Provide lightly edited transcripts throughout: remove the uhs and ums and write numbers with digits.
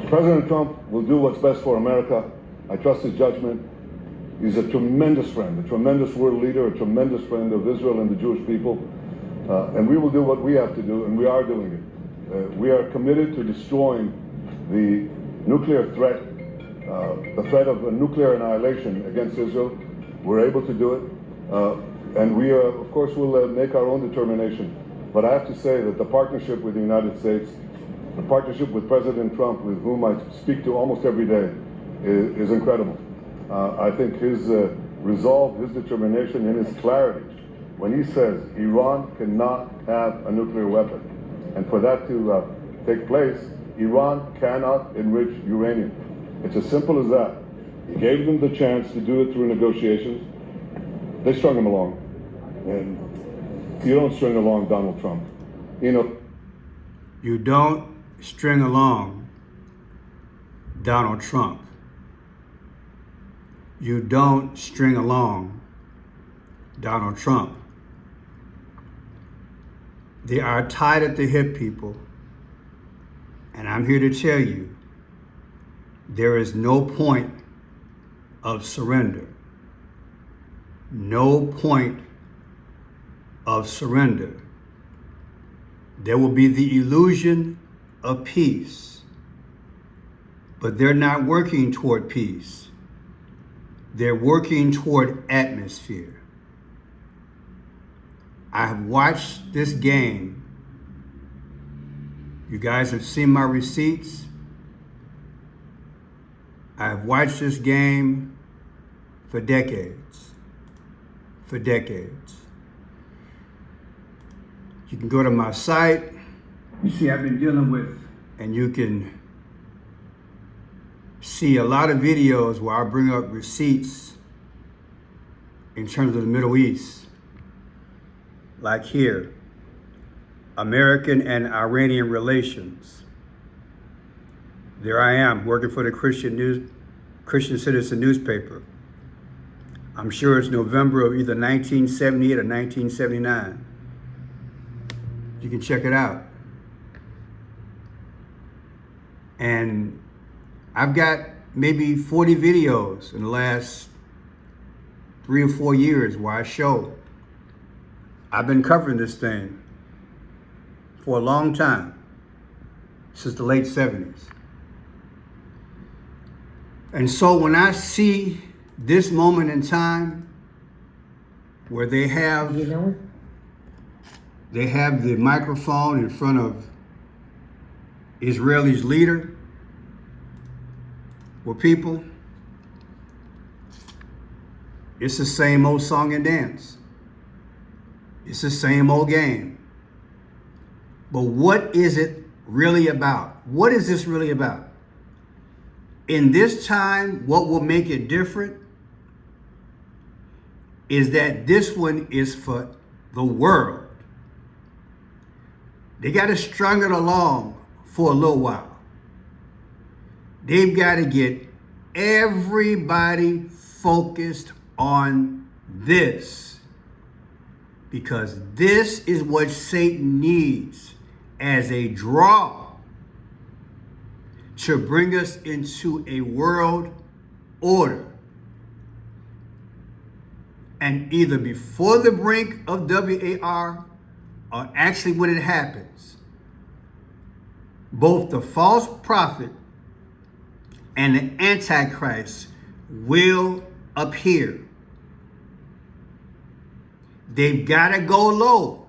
President Trump will do what's best for America. I trust his judgment. He's a tremendous friend, a tremendous world leader, a tremendous friend of Israel and the Jewish people. And we will do what we have to do, and we are doing it. We are committed to destroying the nuclear threat, the threat of a nuclear annihilation against Israel. We're able to do it. And we, of course, will make our own determination. But I have to say that the partnership with the United States, the partnership with President Trump, with whom I speak to almost every day, is incredible. I think his resolve, his determination, and his clarity when he says Iran cannot have a nuclear weapon. And for that to take place, Iran cannot enrich uranium. It's as simple as that. He gave them the chance to do it through negotiations. They strung him along. And you don't string along Donald Trump. You know. You don't string along Donald Trump. You don't string along Donald Trump. They are tied at the hip, people. And I'm here to tell you, there is no point of surrender. No point of surrender. There will be the illusion of peace, but they're not working toward peace. They're working toward atmosphere. I have watched this game. You guys have seen my receipts. I have watched this game for decades. For decades. You can go to my site. You see, I've been dealing with, and you can see a lot of videos where I bring up receipts in terms of the Middle East. Like here, American and Iranian relations. There I am working for the Christian Citizen newspaper. I'm sure it's November of either 1978 or 1979. You can check it out. And I've got maybe 40 videos in the last 3 or 4 years where I show. I've been covering this thing for a long time, since the late 70s. And so when I see this moment in time where they have the microphone in front of Israel's leader, well, people, it's the same old song and dance. It's the same old game. But what is it really about? What is this really about? In this time, what will make it different is that this one is for the world. They got to strung it along for a little while. They've got to get everybody focused on this. Because this is what Satan needs as a draw to bring us into a world order. And either before the brink of WAR or actually when it happens, both the false prophet and the Antichrist will appear. They've got to go low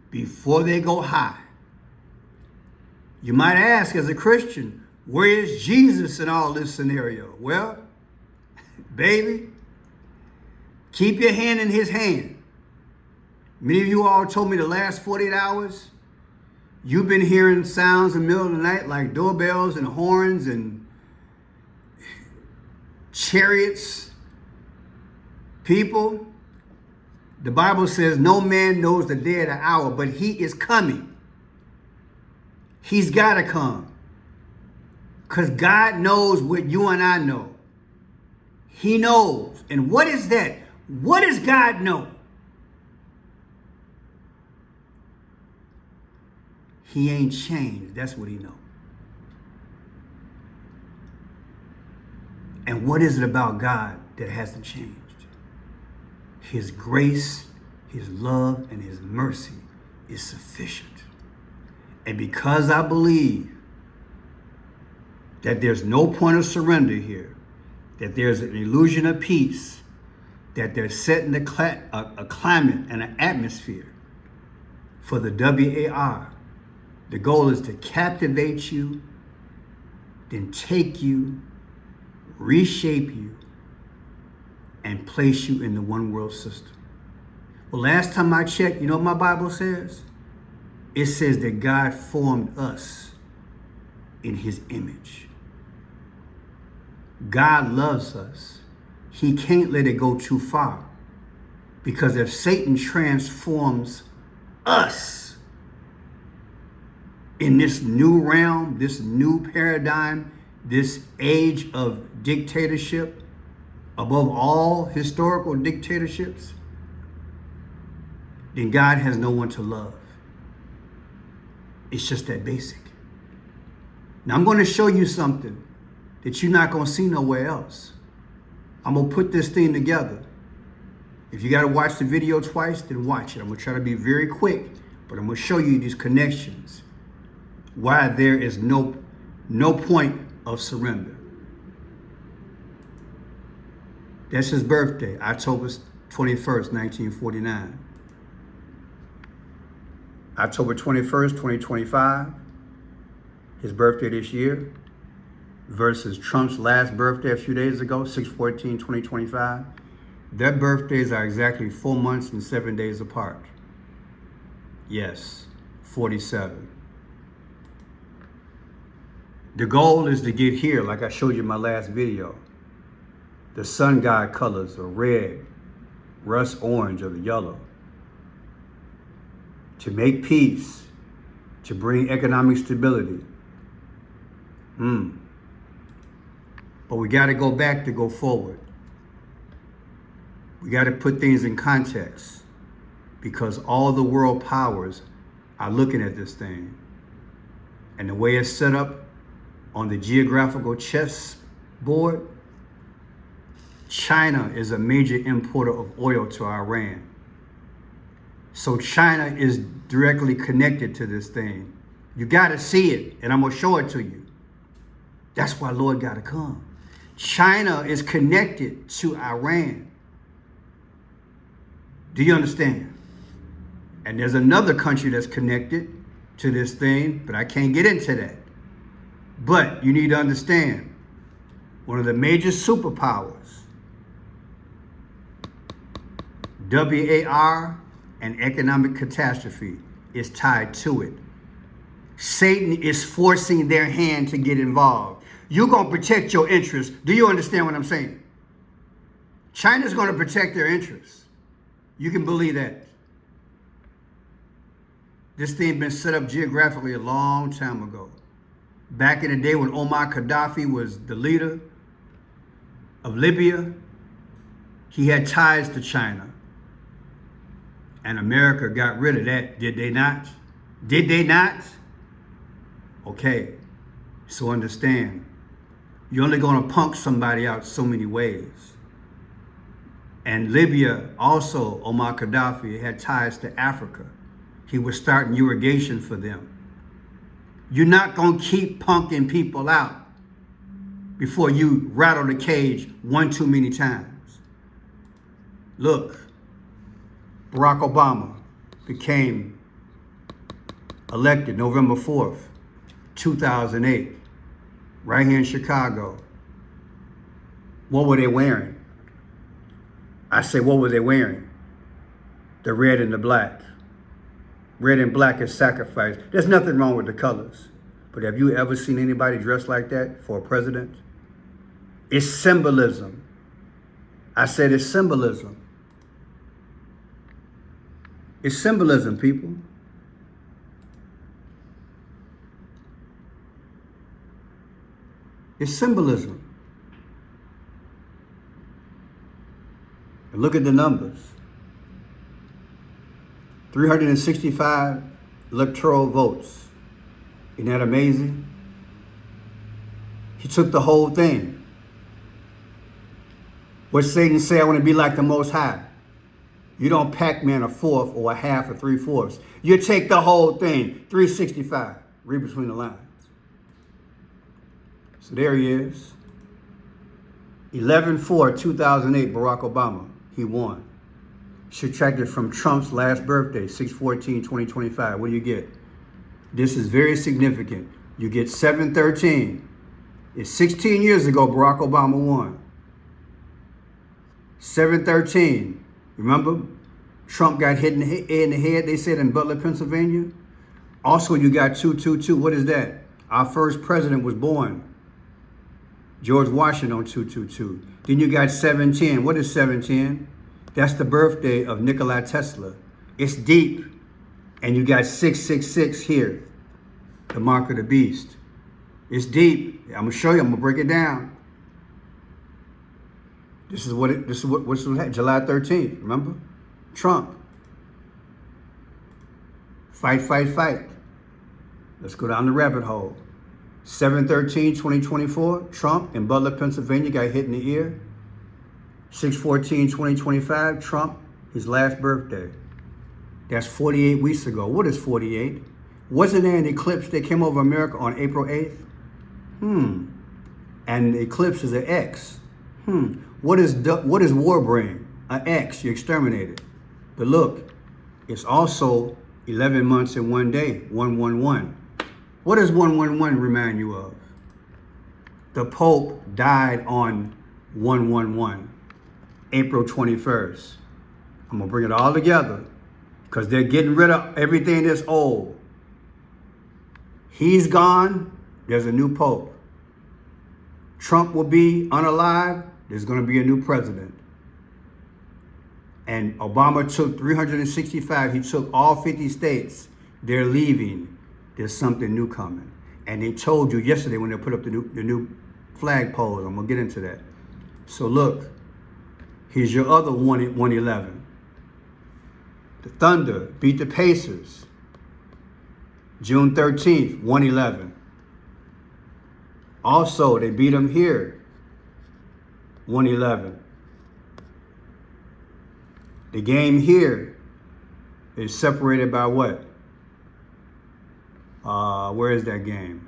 before they go high. You might ask, as a Christian, where is Jesus in all this scenario? Well, baby, keep your hand in his hand. Many of you all told me the last 48 hours, you've been hearing sounds in the middle of the night like doorbells and horns and chariots. People, the Bible says no man knows the day or the hour, but he is coming. He's got to come. Because God knows what you and I know. He knows. And what is that? What does God know? He ain't changed. That's what he know. And what is it about God that hasn't changed? His grace, his love, and his mercy is sufficient. And because I believe that there's no point of surrender here, that there's an illusion of peace, that they're setting a climate and an atmosphere for the WAR. The goal is to captivate you, then take you, reshape you, and place you in the one world system. Well, last time I checked, you know what my Bible says? It says that God formed us in his image. God loves us. He can't let it go too far. Because if Satan transforms us in this new realm, this new paradigm, this age of dictatorship, above all historical dictatorships, then God has no one to love. It's just that basic. Now I'm going to show you something that you're not going to see nowhere else. I'm going to put this thing together. If you got to watch the video twice, then watch it. I'm going to try to be very quick, but I'm going to show you these connections. Why there is no point of surrender. That's his birthday, October 21st, 1949. October 21st, 2025, his birthday this year, versus Trump's last birthday a few days ago, 6/14/2025. Their birthdays are exactly 4 months and 7 days apart. Yes, 47. The goal is to get here, like I showed you in my last video. The sun god colors are red, rust orange, or the yellow. To make peace, to bring economic stability. But we got to go back to go forward. We got to put things in context, because all the world powers are looking at this thing. And the way it's set up on the geographical chessboard, China is a major importer of oil to Iran. So China is directly connected to this thing. You got to see it, and I'm going to show it to you. That's why Lord got to come. China is connected to Iran. Do you understand? And there's another country that's connected to this thing, but I can't get into that. But you need to understand, one of the major superpowers, WAR and economic catastrophe, is tied to it. Satan is forcing their hand to get involved. You're going to protect your interests. Do you understand what I'm saying? China's going to protect their interests. You can believe that. This thing been set up geographically a long time ago. Back in the day when Omar Gaddafi was the leader of Libya, he had ties to China. And America got rid of that, did they not? Did they not? Okay, so understand, you're only going to punk somebody out so many ways. And Libya also, Omar Gaddafi had ties to Africa. He was starting irrigation for them. You're not going to keep punking people out before you rattle the cage one too many times. Look, Barack Obama became elected November 4th, 2008, right here in Chicago. What were they wearing? I say, what were they wearing? The red and the black. Red and black is sacrifice. There's nothing wrong with the colors. But have you ever seen anybody dressed like that for a president? It's symbolism. I said it's symbolism. It's symbolism, people. It's symbolism. And look at the numbers. 365 electoral votes. Isn't that amazing? He took the whole thing. What Satan say, I want to be like the Most High. You don't Pac-Man a fourth or a half or 3/4. You take the whole thing, 365. Read between the lines. So there he is. 11/4/2008, Barack Obama, he won. Subtracted from Trump's last birthday, 6/14/2025. What do you get? This is very significant. You get 7/13. It's 16 years ago Barack Obama won. 7/13. Remember, Trump got hit in the head, they said, in Butler, Pennsylvania. Also, you got 2/22. What is that? Our first president was born, George Washington, on 2/22. Then you got 7/10. What is 7/10? That's the birthday of Nikola Tesla. It's deep. And you got 666 here, the mark of the beast. It's deep. I'm gonna show you. I'm gonna break it down. This is what July 13th. Remember, Trump. Fight, fight, fight. Let's go down the rabbit hole. 7/13/2024. Trump in Butler, Pennsylvania, got hit in the ear. 6/14/2025. Trump, his last birthday. That's 48 weeks ago. What is 48? Wasn't there an eclipse that came over America on April 8th? And the eclipse is an X. What is war brain? An X. You exterminated. But look, it's also 11 months and 1 day. 111. What does 111 remind you of? The Pope died on 111, April 21st. I'm gonna bring it all together, because they're getting rid of everything that's old. He's gone, there's a new pope. Trump will be unalive, there's going to be a new president. And Obama took 365, he took all 50 states. They're leaving. There's something new coming. And they told you yesterday when they put up the new flag poles. I'm going to get into that. So look, here's your other 111. The Thunder beat the Pacers. June 13th, 111. Also, they beat them here, 111. The game here is separated by what? Where is that game?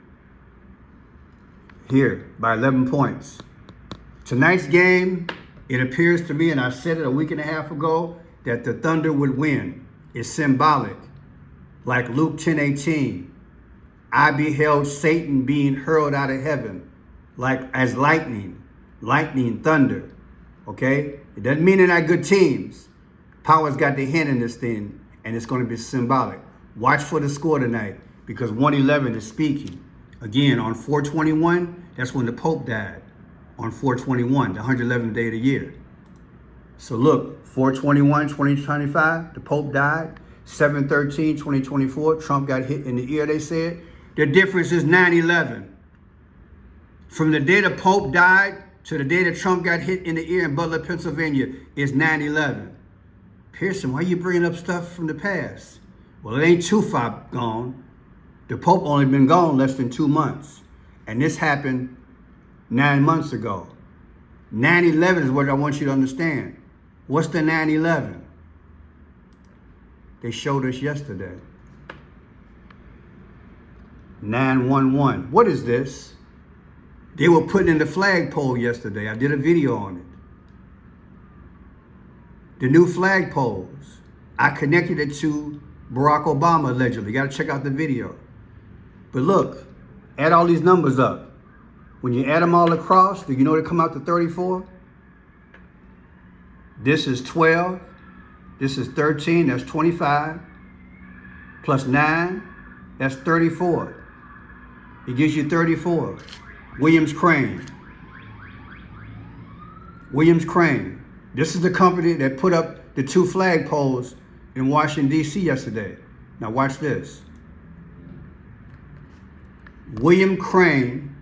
Here, by 11 points. Tonight's game, it appears to me, and I said it a week and a half ago, that the Thunder would win. It's symbolic. Like Luke 10:18. I beheld Satan being hurled out of heaven, like as lightning, thunder. Okay? It doesn't mean they're not good teams. Power's got their hand in this thing, and it's going to be symbolic. Watch for the score tonight, because 111 is speaking. Again, on 4/21, that's when the Pope died. On 4/21, the 111th day of the year. So look, 4/21/2025, the Pope died. 7/13/2024, Trump got hit in the ear, they said. The difference is 9/11. From the day the Pope died to the day that Trump got hit in the ear in Butler, Pennsylvania, is 9/11. Pearson, why are you bringing up stuff from the past? Well, it ain't too far gone. The Pope only been gone less than 2 months. And this happened 9 months ago. 9/11 is what I want you to understand. What's the 9/11? They showed us yesterday. 911. What is this? They were putting in the flagpole yesterday. I did a video on it. The new flagpoles. I connected it to Barack Obama, allegedly. You got to check out the video. But look, add all these numbers up. When you add them all across, do you know they come out to 34? This is 12. This is 13. That's 25. Plus 9. That's 34. It gives you 34. Williams Crane. Williams Crane. This is the company that put up the 2 flagpoles in Washington, D.C. yesterday. Now watch this. William Crane,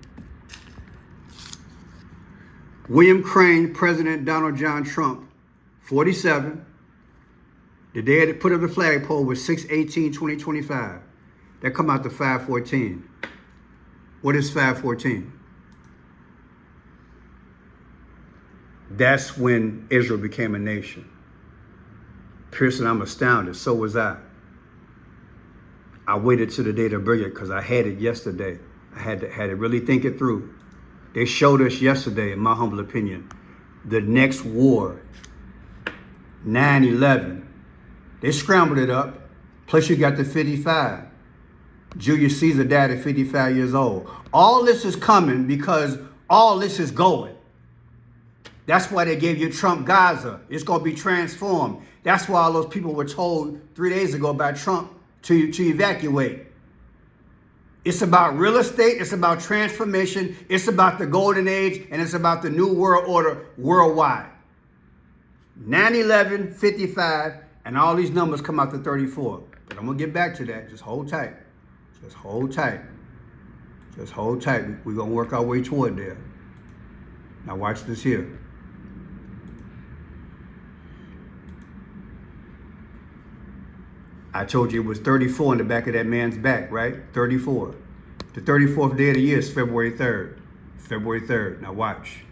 President Donald John Trump, 47. The day they put up the flagpole was 6/18/2025. That come out to 5/14. What is 514? That's when Israel became a nation. Pearson, I'm astounded. So was I. I waited till the day to bring it because I had it yesterday. I had to really think it through. They showed us yesterday, in my humble opinion, the next war, 9/11. They scrambled it up. Plus you got the 55. Julius Caesar died at 55 years old. All this is coming because all this is going. That's why they gave you Trump Gaza. It's going to be transformed. That's why all those people were told 3 days ago by Trump to evacuate. It's about real estate. It's about transformation. It's about the golden age. And it's about the new world order worldwide. 9/11, 55, and all these numbers come out to 34. But I'm going to get back to that. Just hold tight. Just hold tight. Just hold tight. We're going to work our way toward there. Now watch this here. I told you it was 34 in the back of that man's back, right? 34. The 34th day of the year is February 3rd. February 3rd. Now watch.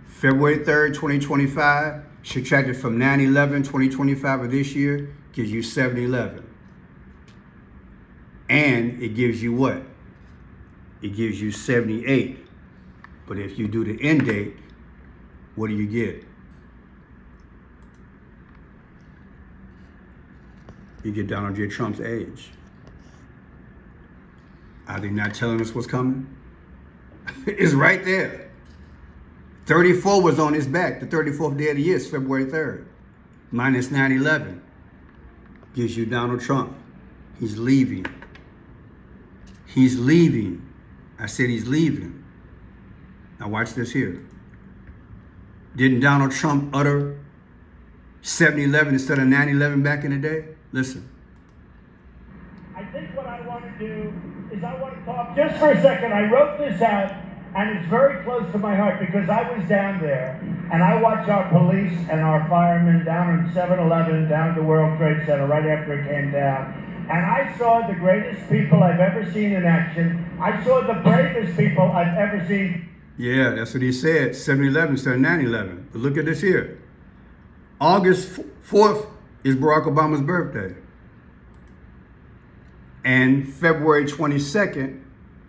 February 3rd, 2025, subtracted from 9/11, 2025 of this year, gives you 7/11. And it gives you what? It gives you 78. But if you do the end date, what do you get? You get Donald J. Trump's age. Are they not telling us what's coming? It's right there. 34 was on his back. The 34th day of the year is February 3rd. Minus 9/11 gives you Donald Trump. He's leaving. He's leaving. I said he's leaving. Now watch this here. Didn't Donald Trump utter 7/11 instead of 9/11 back in the day? Listen. I think what I want to do is I want to talk just for a second. I wrote this out, and it's very close to my heart because I was down there, and I watched our police and our firemen down in 7-Eleven, down to World Trade Center right after it came down. And I saw the greatest people I've ever seen in action. I saw the bravest people I've ever seen. Yeah, that's what he said. 7/11 instead of 9/11. But look at this here. August 4th is Barack Obama's birthday. And February 22nd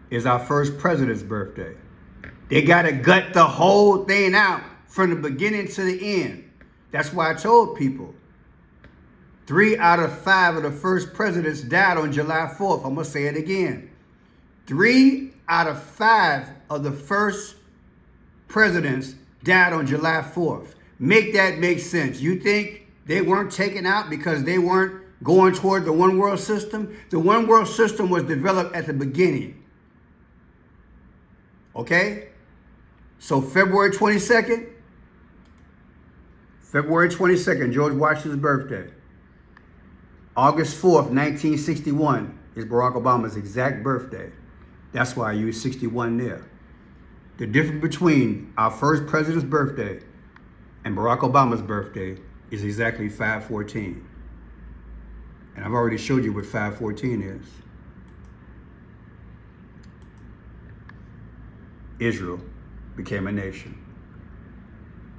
is our first president's birthday. They got to gut the whole thing out from the beginning to the end. That's why I told people 3 out of 5 of the first presidents died on July 4th. I'm going to say it again. 3 out of 5 of the first presidents died on July 4th. Make that make sense. You think they weren't taken out because they weren't going toward the one world system? The one world system was developed at the beginning. Okay? So February 22nd, George Washington's birthday. August 4th, 1961 is Barack Obama's exact birthday. That's why I use 61 there. The difference between our first president's birthday and Barack Obama's birthday is exactly 5/14. And I've already showed you what 5/14 is. Israel became a nation.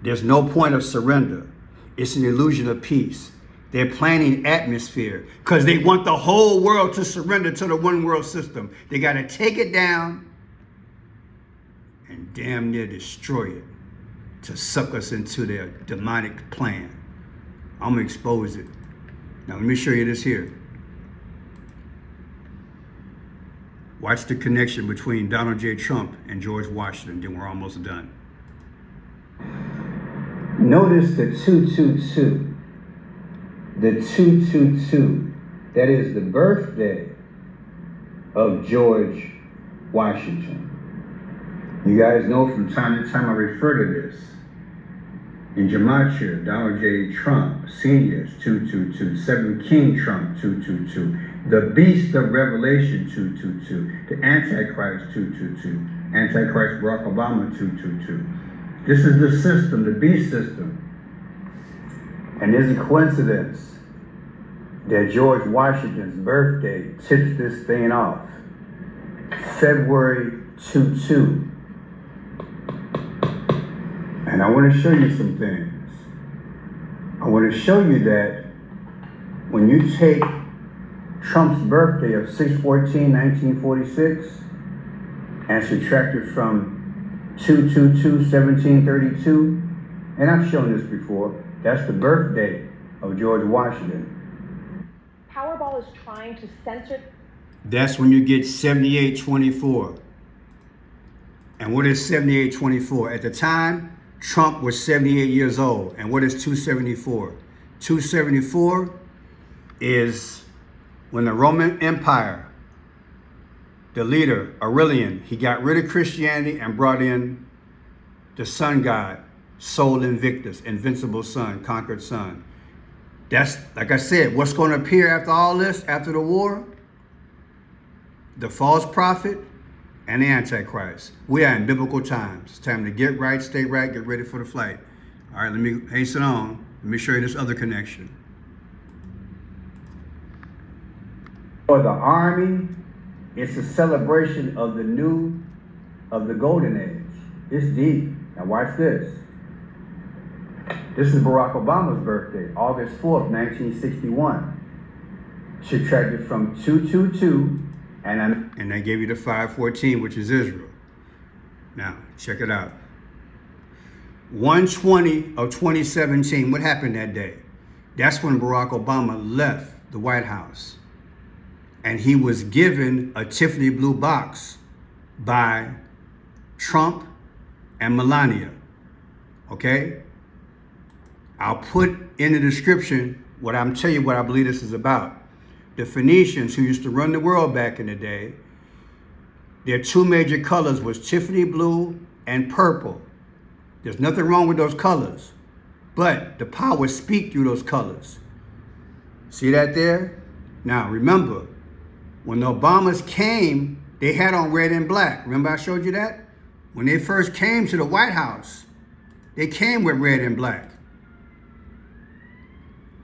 There's no point of surrender. It's an illusion of peace. They're planning atmosphere because they want the whole world to surrender to the one world system. They got to take it down and damn near destroy it to suck us into their demonic plan. I'm going to expose it. Now let me show you this here. Watch the connection between Donald J. Trump and George Washington. Then we're almost done. Notice the 222. The 222. That is the birthday of George Washington. You guys know from time to time I refer to this. In Gematria, Donald J. Trump Sr. 222. 7 King Trump 222. The Beast of Revelation 222. The Antichrist 222. Antichrist Barack Obama 222. This is the system, the beast system. And there's a coincidence that George Washington's birthday tips this thing off. February 2/2. And I want to show you some things. I want to show you that when you take Trump's birthday of 6/14/1946 and subtract it from 2/22/1732, and I've shown this before, that's the birthday of George Washington. Powerball is trying to censor. That's when you get 7824. And what is 7824? At the time, Trump was 78 years old. And what is 274? 274 is when the Roman Empire, the leader, Aurelian, he got rid of Christianity and brought in the sun god, Sol Invictus, invincible sun, conquered sun. That's, like I said, what's going to appear after all this, after the war? The false prophet and the Antichrist. We are in biblical times. It's time to get right, stay right, get ready for the flight. All right, let me hasten on. Let me show you this other connection. For the army, it's a celebration of the golden age. It's deep. Now watch this. This is Barack Obama's birthday, August 4th, 1961. Subtracted from 222, and I gave you the 514, which is Israel. Now, check it out. 1/20 of 2017, what happened that day? That's when Barack Obama left the White House. And he was given a Tiffany blue box by Trump and Melania. Okay? I'll put in the description what I'm telling you what I believe this is about. The Phoenicians, who used to run the world back in the day, their two major colors was Tiffany blue and purple. There's nothing wrong with those colors, but the power speak through those colors. See that there? Now remember, when the Obamas came, they had on red and black. Remember I showed you that? When they first came to the White House, they came with red and black.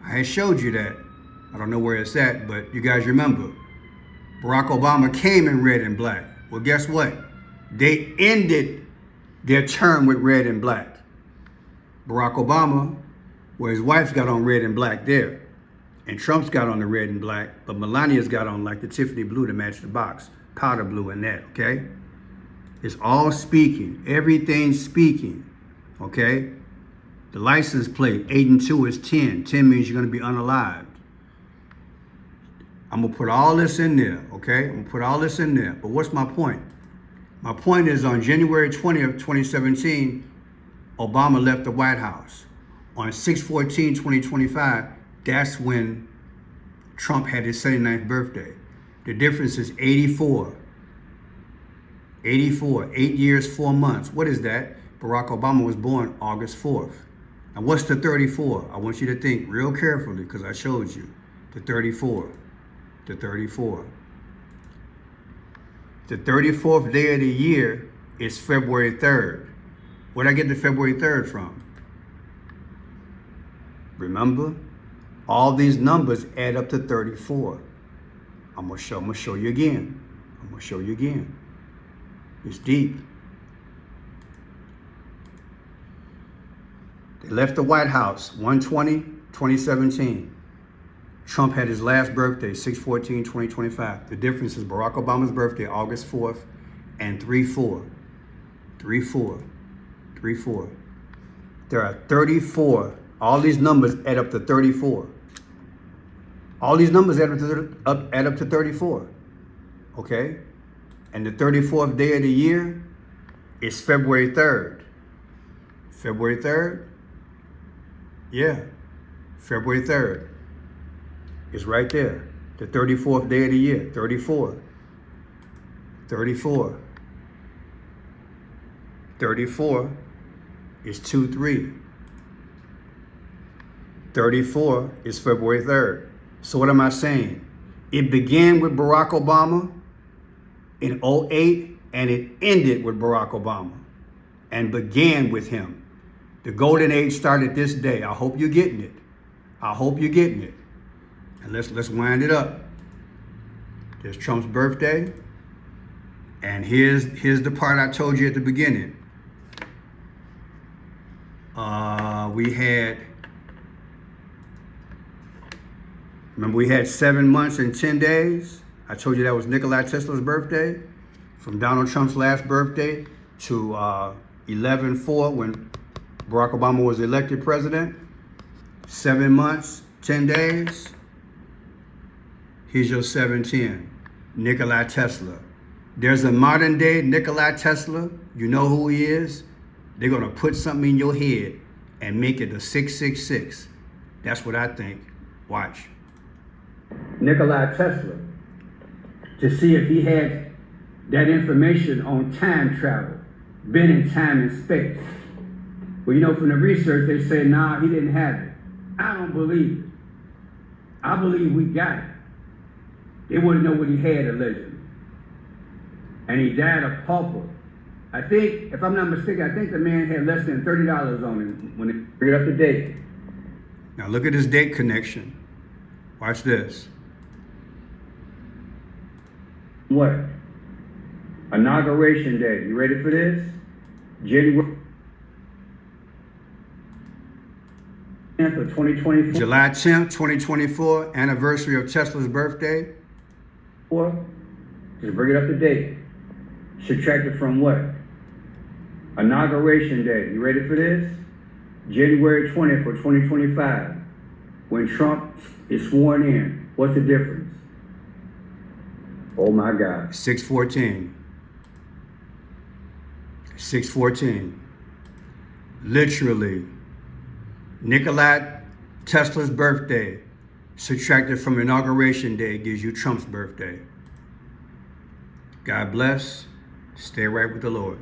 I had showed you that. I don't know where it's at, but you guys remember. Barack Obama came in red and black. Well, guess what? They ended their term with red and black. Barack Obama, where his wife's got on red and black there. And Trump's got on the red and black, but Melania's got on like the Tiffany blue to match the box. Powder blue in that, okay? It's all speaking. Everything's speaking, okay? The license plate, 8 and 2 is 10. 10 means you're going to be unalived. I'm going to put all this in there, okay? I'm going to put all this in there. But what's my point? My point is on January 20th, 2017, Obama left the White House. On 6/14/2025, that's when Trump had his 79th birthday. The difference is 84. 84, 8 years, 4 months. What is that? Barack Obama was born August 4th. Now what's the 34? I want you to think real carefully because I showed you. The 34. The 34. The 34th day of the year is February 3rd. Where'd I get the February 3rd from? Remember? All these numbers add up to 34. I'm gonna show you again. I'm gonna show you again. It's deep. They left the White House 1/20/2017. Trump had his last birthday, 6/14/2025. The difference is Barack Obama's birthday, August 4th, and 3/4. 3/4. 3/4. There are 34. All these numbers add up to 34. All these numbers add up to 34. Okay? And the 34th day of the year is February 3rd. February 3rd? Yeah. February 3rd. It's right there. The 34th day of the year. 34. 34. 34 is 2/3. 34 is February 3rd. So what am I saying? It began with Barack Obama in 2008 and it ended with Barack Obama and began with him. The golden age started this day. I hope you're getting it. I hope you're getting it. And let's wind it up. There's Trump's birthday. And here's the part I told you at the beginning. We had 7 months and 10 days. I told you that was Nikola Tesla's birthday, from Donald Trump's last birthday to 11/4 when Barack Obama was elected president. 7 months, 10 days. Here's your 710, Nikola Tesla. There's a modern day Nikola Tesla. You know who he is? They're gonna put something in your head and make it a 666. That's what I think. Watch. Nikola Tesla, to see if he had that information on time travel, been in time and space. Well, you know, from the research, they say, nah, he didn't have it. I don't believe it. I believe we got it. They wouldn't know what he had, allegedly. And he died a pauper. I think, if I'm not mistaken, I think the man had less than $30 on him when they bring it up to date. Now look at his date connection. Watch this. What? Inauguration day. You ready for this? January 10th of 2024. July 10th, 2024, anniversary of Tesla's birthday. Just bring it up to date. Subtract it from what? Inauguration day. You ready for this? January 20th of 2025. When Trump is sworn in. What's the difference? Oh my God. 614. 614. Literally, Nikola Tesla's birthday subtracted from inauguration day gives you Trump's birthday. God bless. Stay right with the Lord.